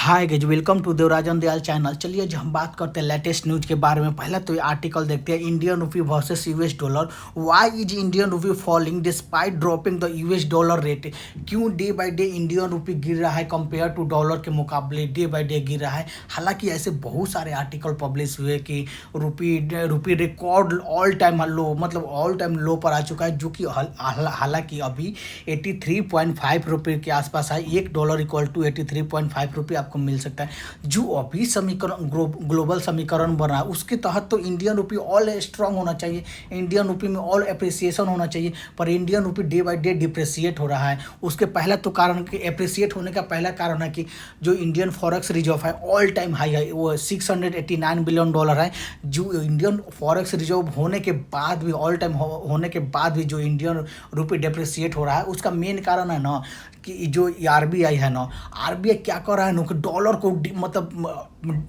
Hi guys, welcome to Devarajan Dayal channel. चलिए आज हम बात करते हैं लेटेस्ट न्यूज के बारे में। पहला तो ये आर्टिकल देखते हैं, Indian rupee versus US dollar. Why is Indian rupee falling despite dropping the US dollar rate. क्यों day by day Indian rupee गिर रहा है कंपेयर टू डॉलर के मुकाबले डे बाय डे गिर रहा है। हालांकि ऐसे बहुत सारे आर्टिकल पब्लिश हुए कि रुपी रिकॉर्ड ऑल टाइम लो, मतलब ऑल टाइम लो पर आ चुका है, जो कि हालांकि अभी 83.5 रुपये के आसपास है। $1 इक्वल टू 83.5 रुपये आपको मिल सकता है। जो अभी समीकरण ग्लोबल समीकरण बना है उसके तहत तो इंडियन रुपी ऑल स्ट्रांग होना चाहिए, इंडियन रुपी में ऑल एप्रिसिएशन होना चाहिए, पर Indian rupee day by day depreciate हो रहा है। उसके पहला तो कारण कि एप्रिसिएट होने का पहला कारण है कि जो इंडियन फॉरेक्स रिजर्व है ऑल टाइम हाई है, वो $689 बिलियन है। जो इंडियन फॉरेक्स रिजर्व होने के बाद भी ऑल टाइम होने के बाद भी जो इंडियन रुपी डिप्रिसिएट हो रहा है, उसका मेन कारण है ना कि जो आरबीआई है ना, आरबीआई क्या कर रहा है ना कि डॉलर को मतलब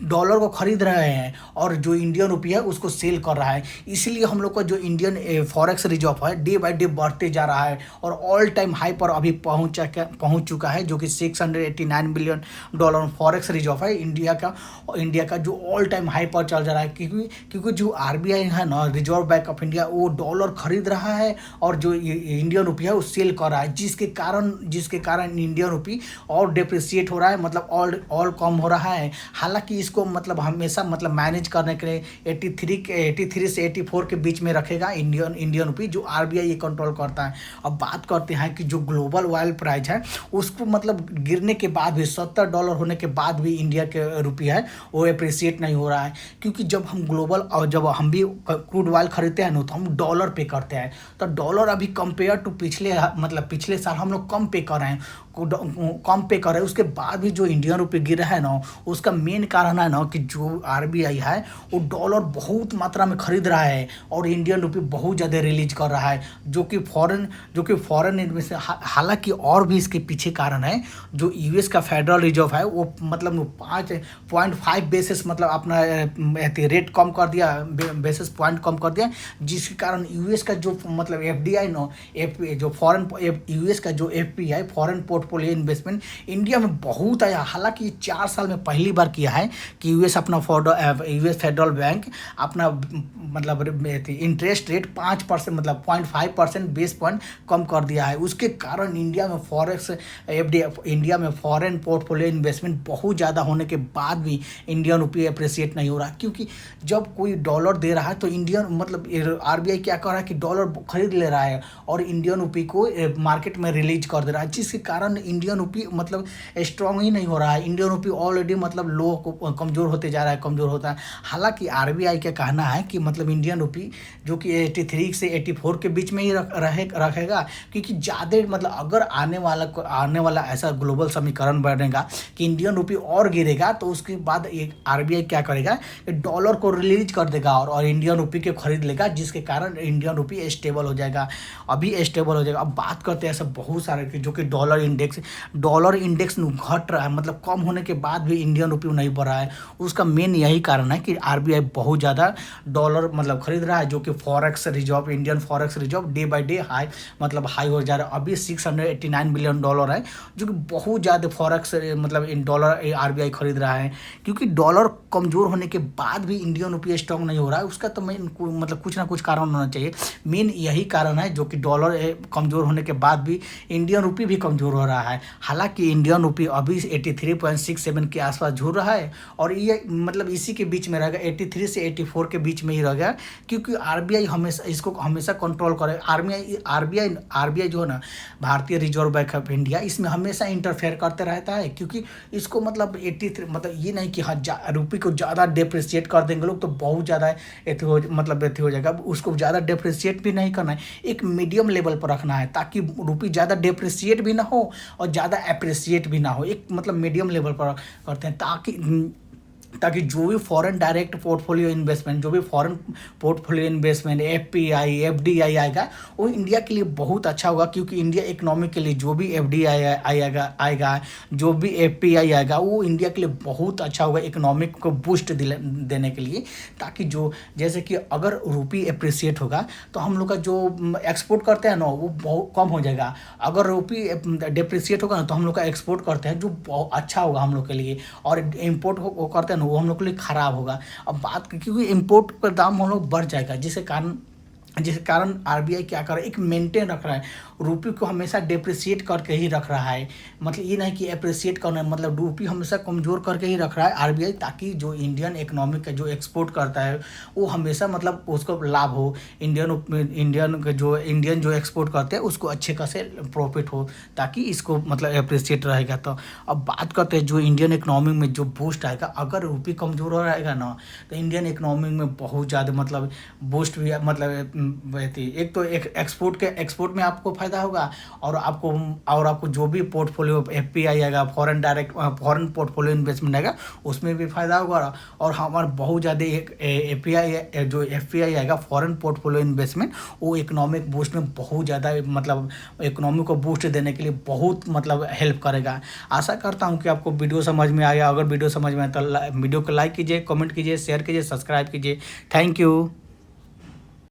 डॉलर को खरीद रहे हैं और जो इंडियन रुपी है उसको सेल कर रहा है। इसलिए हम लोग का जो इंडियन फॉरेक्स रिजर्व है डे बाय डे बढ़ते जा रहा है और ऑल टाइम हाई पर अभी पहुंच चुका है, जो कि $689 बिलियन फॉरेक्स रिजर्व है इंडिया का जो ऑल टाइम हाई पर चल जा रहा है। क्योंकि जो आरबीआई है ना, रिजर्व बैंक ऑफ इंडिया, वो डॉलर खरीद रहा है और जो इंडियन रुपी है वो सेल कर रहा है, जिसके कारण इंडियन रुपी और डिप्रिसिएट हो रहा है, मतलब ऑल कम हो रहा है। हालांकि इसको मतलब हमेशा मतलब मैनेज करने के लिए 83 से 84 के बीच में रखेगा इंडियन रुपी, जो आरबीआई ये कंट्रोल करता है। अब बात करते हैं कि जो ग्लोबल ऑयल प्राइस है उसको मतलब गिरने के बाद भी $70 होने के बाद भी इंडिया के रुपी है वो एप्रिसिएट नहीं हो रहा है। क्योंकि जब हम भी क्रूड ऑयल खरीदते हैं ना तो हम डॉलर पे करते हैं, तो डॉलर अभी कंपेयर टू पिछले साल हम लोग कम पे कर रहे हैं, उसके बाद भी जो इंडियन रुपये गिरा है ना, उसका मेन कारण है ना कि जो आरबीआई है वो डॉलर बहुत मात्रा में खरीद रहा है और इंडियन रुपये बहुत ज़्यादा रिलीज कर रहा है, जो कि फॉरेन इन्वेस्ट। हालांकि और भी इसके पीछे कारण है, जो यूएस का फेडरल रिजर्व है वो मतलब 5.5 बेसिस मतलब अपना रेट कम कर दिया, बेसिस पॉइंट कम कर दिया, जिसके कारण यूएस का जो मतलब एफडीआई नो जो फॉरेन यूएस का जो FPI foreign portfolio investment India में बहुत आया। हालांकि 4 साल में पहली बार किया है कि यूएस फेडरल बैंक अपना मतलब इंटरेस्ट रेट 5% मतलब 0.5% बेस पॉइंट कम कर दिया है। उसके कारण इंडिया में फॉरेन पोर्टफोलियो इन्वेस्टमेंट बहुत ज़्यादा होने के बाद भी इंडियन रुपये अप्रिसिएट नहीं हो रहा। क्योंकि जब कोई डॉलर दे रहा है तो इंडियन मतलब आरबीआई क्या कर रहा है कि डॉलर खरीद ले रहा है और इंडियन रुपये को मार्केट में रिलीज कर दे रहा है, जिसके कारण इंडियन रुपी मतलब स्ट्रांग ही नहीं हो रहा है। इंडियन रुपी ऑलरेडी मतलब लो को कमज़ोर होते जा रहा है, कमज़ोर होता है। हालांकि आरबीआई का कहना है कि मतलब इंडियन रुपी जो कि 83 से 84 के बीच में ही रखेगा, क्योंकि ज़्यादा मतलब अगर आने वाला ऐसा ग्लोबल समीकरण बनेगा कि इंडियन रुपी और गिरेगा, तो उसके बाद एक आरबीआई क्या करेगा कि डॉलर को रिलीज कर देगा और इंडियन रुपी के खरीद लेगा, जिसके कारण इंडियन रुपी स्टेबल हो जाएगा, अभी स्टेबल हो जाएगा। अब बात करते हैं ऐसा बहुत सारे जो कि डॉलर इंडेक्स घट रहा है, मतलब कम होने के बाद भी इंडियन रुपये नहीं बढ़ रहा है। उसका मेन यही कारण है कि आरबीआई बहुत ज़्यादा डॉलर मतलब खरीद रहा है, जो कि Indian forex reserve day by day high हो जा रहा है। अभी $689 बिलियन है, जो कि बहुत ज़्यादा फॉरेक्स मतलब इन डॉलर आरबीआई खरीद रहा है। क्योंकि डॉलर कमज़ोर होने के बाद भी इंडियन रुपये स्ट्रॉन्ग नहीं हो रहा है, उसका तो मेन मतलब कुछ ना कुछ कारण होना चाहिए। मेन यही कारण है, जो कि डॉलर कमज़ोर होने के बाद भी इंडियन रुपये भी कमज़ोर हो रहा है। हालांकि इंडियन रुपये अभी 83.67 के आसपास झूल रहा है और ये मतलब इसी के बीच में रहेगा, 83 से 84 के बीच में ही रहेगा। क्योंकि आरबीआई हमेशा कंट्रोल करे। आरबीआई जो है ना, भारतीय रिजर्व बैंक ऑफ इंडिया, इसमें हमेशा इंटरफेयर करते रहता है। क्योंकि इसको मतलब 83 मतलब ये नहीं कि हाँ रुपये को ज़्यादा डिप्रिसिएट कर देंगे लोग तो बहुत ज़्यादा एथी हो जाएगा। उसको ज़्यादा डिप्रिसिएट भी नहीं करना है, एक मीडियम लेवल पर रखना है, ताकि रुपये ज़्यादा डिप्रिसिएट भी ना हो और ज़्यादा अप्रिसिएट भी ना हो। एक मतलब मीडियम लेवल पर करते हैं ताकि जो भी फॉरेन डायरेक्ट पोर्टफोलियो इन्वेस्टमेंट, जो भी foreign portfolio investment, FPI, FDI आएगा, वो इंडिया के लिए बहुत अच्छा होगा, क्योंकि इंडिया इकोनॉमी के लिए जो भी एफडीआई आएगा, जो भी एफपीआई आएगा, वो इंडिया के लिए बहुत अच्छा होगा इकोनॉमिक को बूस्ट देने के लिए। ताकि जो जैसे कि अगर रुपी अप्रिसिएट होगा तो हम लोग का जो एक्सपोर्ट करते हैं ना वो बहुत कम हो जाएगा। अगर रुपी डिप्रिसिएट होगा ना तो हम लोग का एक्सपोर्ट करते हैं जो बहुत अच्छा होगा हम लोग के लिए, और इम्पोर्ट वो करते हैं ना वो हम लोग के लिए ख़राब होगा। अब बात क्योंकि इम्पोर्ट का दाम हम लोग बढ़ जाएगा, जिसके कारण आरबीआई क्या कर रहा है, एक मेंटेन रख रहा है, रुपये को हमेशा डिप्रिसिएट करके ही रख रहा है। मतलब ये नहीं कि अप्रिसिएट करना है, मतलब रुपये हमेशा कमज़ोर करके ही रख रहा है आरबीआई, ताकि जो इंडियन इकोनॉमी का जो एक्सपोर्ट करता है वो हमेशा मतलब उसको लाभ हो, इंडियन जो एक्सपोर्ट करते हैं उसको अच्छे खासे प्रॉफिट हो, ताकि इसको मतलब अप्रिसिएट रहेगा। तो अब बात करते हैं जो इंडियन इकोनॉमी में जो बूस्ट आएगा, अगर रुपये कमज़ोर हो रहेगा ना तो इंडियन इकोनॉमी में बहुत ज़्यादा मतलब बूस्ट भी मतलब एक तो एक्सपोर्ट में आपको फायदा होगा, और आपको जो भी पोर्टफोलियो एफपीआई आएगा, फॉरेन पोर्टफोलियो इन्वेस्टमेंट आएगा, उसमें भी फायदा होगा। और हमारा बहुत ज़्यादा एफपीआई आएगा, फॉरेन पोर्टफोलियो इन्वेस्टमेंट, वो इकोनॉमिक बूस्ट में बहुत ज़्यादा मतलब इकोनॉमी को बूस्ट देने के लिए बहुत मतलब हेल्प करेगा। आशा करता हूँ कि आपको वीडियो समझ में आया। अगर वीडियो समझ में आया तो वीडियो को लाइक कीजिए, कमेंट कीजिए, शेयर कीजिए, सब्सक्राइब कीजिए। Thank you.